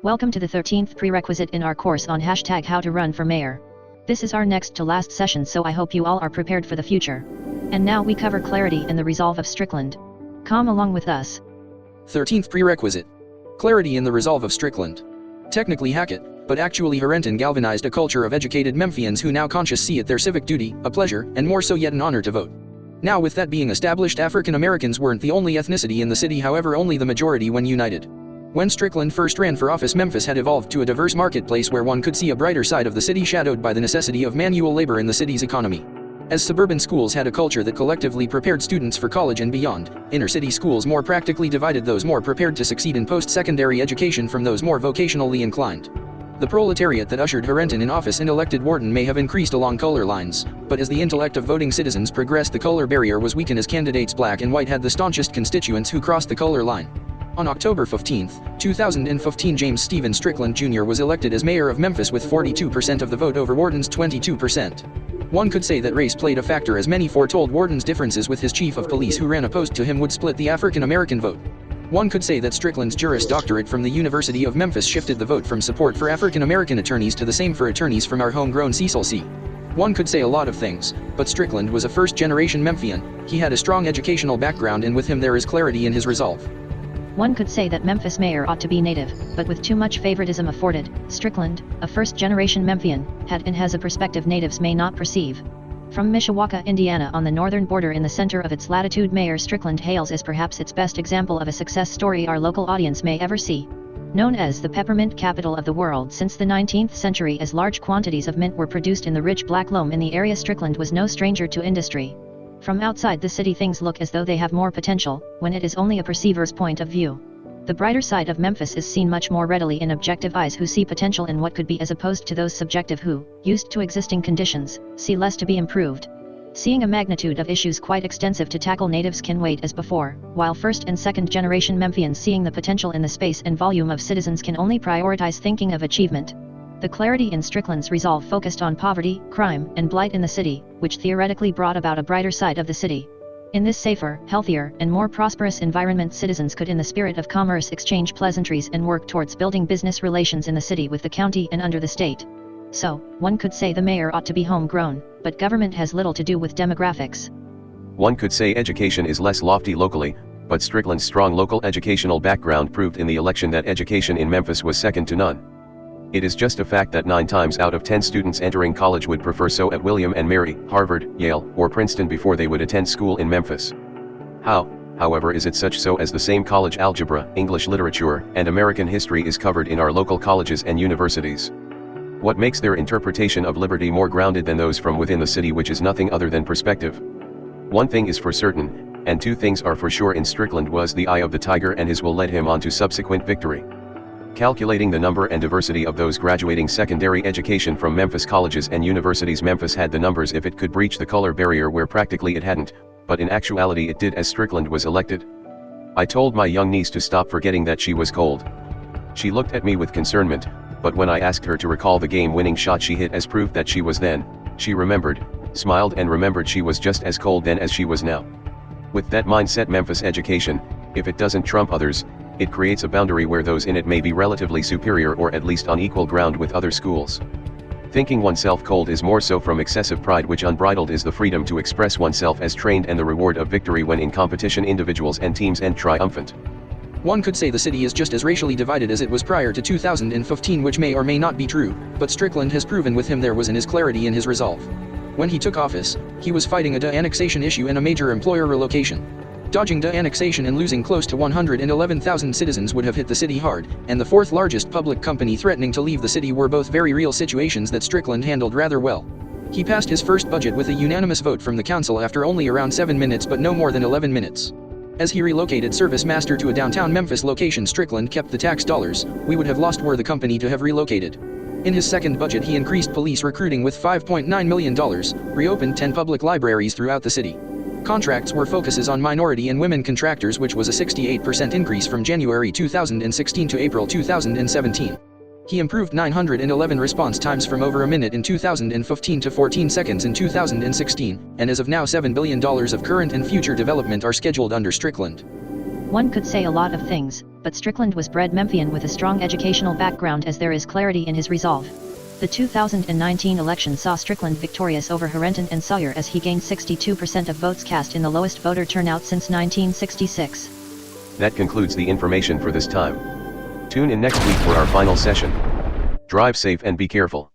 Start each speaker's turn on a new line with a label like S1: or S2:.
S1: Welcome to the 13th prerequisite in our course on hashtag how to run for mayor. This is our next to last session, so I hope you all are prepared for the future. And now we cover clarity and the resolve of Strickland. Come along with us.
S2: 13th prerequisite. Clarity in the resolve of Strickland. Technically Hackett, but actually Herenton galvanized a culture of educated Memphians who now conscious see it their civic duty, a pleasure, and more so yet an honor to vote. Now with that being established, African Americans weren't the only ethnicity in the city, however only the majority when united. When Strickland first ran for office, Memphis had evolved to a diverse marketplace where one could see a brighter side of the city shadowed by the necessity of manual labor in the city's economy. As suburban schools had a culture that collectively prepared students for college and beyond, inner-city schools more practically divided those more prepared to succeed in post-secondary education from those more vocationally inclined. The proletariat that ushered Herenton in office and elected Wharton may have increased along color lines, but as the intellect of voting citizens progressed, the color barrier was weakened as candidates black and white had the staunchest constituents who crossed the color line. On October 15, 2015, James Steven Strickland Jr. was elected as mayor of Memphis with 42% of the vote over Wharton's 22%. One could say that race played a factor, as many foretold Wharton's differences with his chief of police who ran opposed to him would split the African American vote. One could say that Strickland's juris doctorate from the University of Memphis shifted the vote from support for African American attorneys to the same for attorneys from our homegrown Cecil C. One could say a lot of things, but Strickland was a first-generation Memphian. He had a strong educational background, and with him there is clarity in his resolve.
S1: One could say that Memphis mayor ought to be native, but with too much favoritism afforded, Strickland, a first-generation Memphian, had and has a perspective natives may not perceive. From Mishawaka, Indiana, on the northern border in the center of its latitude, Mayor Strickland hails as perhaps its best example of a success story our local audience may ever see. Known as the peppermint capital of the world since the 19th century, as large quantities of mint were produced in the rich black loam in the area, Strickland was no stranger to industry. From outside the city things look as though they have more potential, when it is only a perceiver's point of view. The brighter side of Memphis is seen much more readily in objective eyes who see potential in what could be, as opposed to those subjective who, used to existing conditions, see less to be improved. Seeing a magnitude of issues quite extensive to tackle, natives can wait as before, while first and second generation Memphians, seeing the potential in the space and volume of citizens, can only prioritize thinking of achievement. The clarity in Strickland's resolve focused on poverty, crime, and blight in the city, which theoretically brought about a brighter side of the city. In this safer, healthier, and more prosperous environment, citizens could in the spirit of commerce exchange pleasantries and work towards building business relations in the city with the county and under the state. So, one could say the mayor ought to be homegrown, but government has little to do with demographics.
S3: One could say education is less lofty locally, but Strickland's strong local educational background proved in the election that education in Memphis was second to none. It is just a fact that 9 times out of 10 students entering college would prefer so at William & Mary, Harvard, Yale, or Princeton before they would attend school in Memphis. How, however, is it such so as the same college algebra, English literature, and American history is covered in our local colleges and universities? What makes their interpretation of liberty more grounded than those from within the city, which is nothing other than perspective? One thing is for certain, and 2 things are for sure in Strickland, was the eye of the tiger, and his will led him on to subsequent victory. Calculating the number and diversity of those graduating secondary education from Memphis colleges and universities, Memphis had the numbers if it could breach the color barrier, where practically it hadn't, but in actuality it did, as Strickland was elected. I told my young niece to stop forgetting that she was cold. She looked at me with concernment, but when I asked her to recall the game-winning shot she hit as proof that she was then, she remembered, smiled, and remembered she was just as cold then as she was now. With that mindset, Memphis education, if it doesn't trump others, it creates a boundary where those in it may be relatively superior or at least on equal ground with other schools. Thinking oneself cold is more so from excessive pride, which unbridled is the freedom to express oneself as trained, and the reward of victory when in competition individuals and teams end triumphant.
S2: One could say the city is just as racially divided as it was prior to 2015, which may or may not be true, but Strickland has proven with him there was in his clarity in his resolve. When he took office, he was fighting a de-annexation issue and a major employer relocation. Dodging de-annexation and losing close to 111,000 citizens would have hit the city hard, and the 4th largest public company threatening to leave the city were both very real situations that Strickland handled rather well. He passed his first budget with a unanimous vote from the council after only around 7 minutes, but no more than 11 minutes. As he relocated Service Master to a downtown Memphis location, Strickland kept the tax dollars we would have lost were the company to have relocated. In his second budget, he increased police recruiting with $5.9 million, reopened 10 public libraries throughout the city. Contracts were focuses on minority and women contractors, which was a 68% increase from January 2016 to April 2017. He improved 911 response times from over a minute in 2015 to 14 seconds in 2016, and as of now $7 billion of current and future development are scheduled under Strickland.
S1: One could say a lot of things, but Strickland was bred Memphian with a strong educational background, as there is clarity in his resolve. The 2019 election saw Strickland victorious over Herenton and Sawyer, as he gained 62% of votes cast in the lowest voter turnout since 1966.
S3: That concludes the information for this time. Tune in next week for our final session. Drive safe and be careful.